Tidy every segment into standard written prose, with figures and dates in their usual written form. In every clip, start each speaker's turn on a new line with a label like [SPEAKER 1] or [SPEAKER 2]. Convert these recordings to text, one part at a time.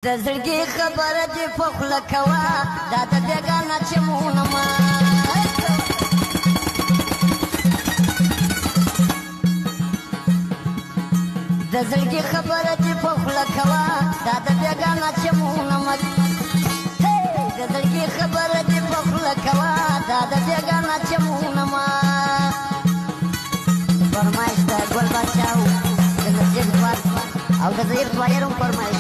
[SPEAKER 1] د زړګي خبره دې په خوله کوه دا د بېګانه چمونه مه د زړګي خبره دې په خوله کوه دا د بېګانه چمونه مه د زړګي خبره دې په خوله کوه دا د بېګانه چمونه مه فرمایش د ګل باچا د نصیر ځوان او د زهیر طاهر هم فرمایش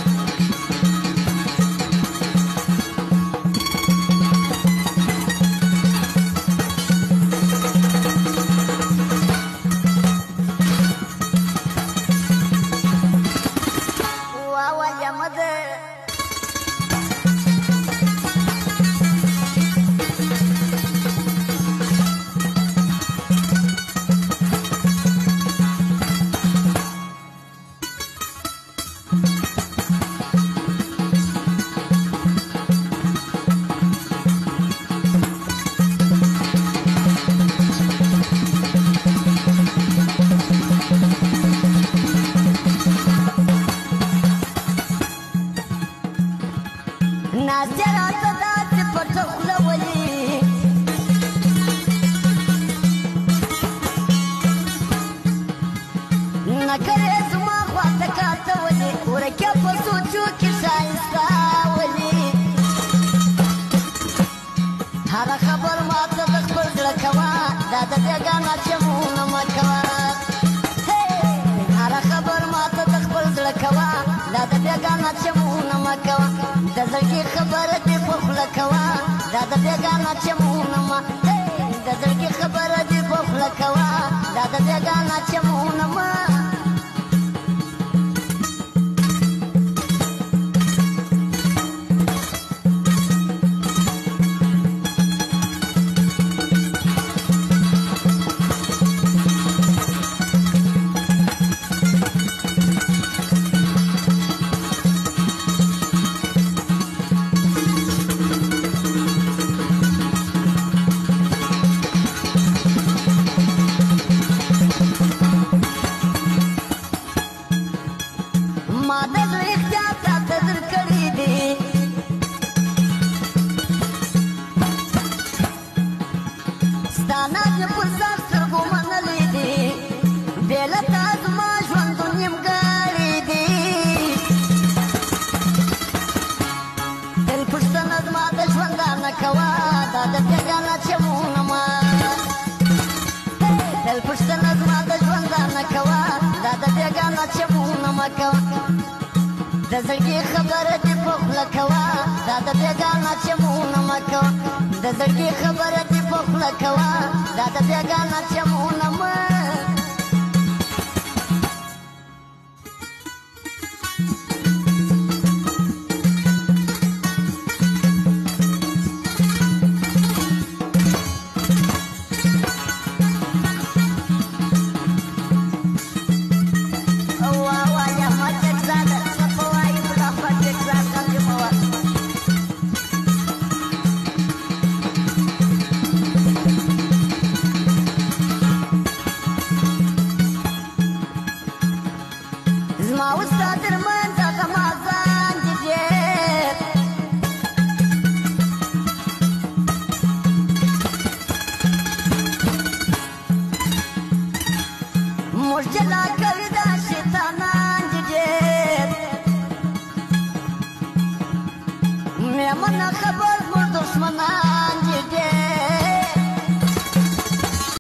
[SPEAKER 2] خبر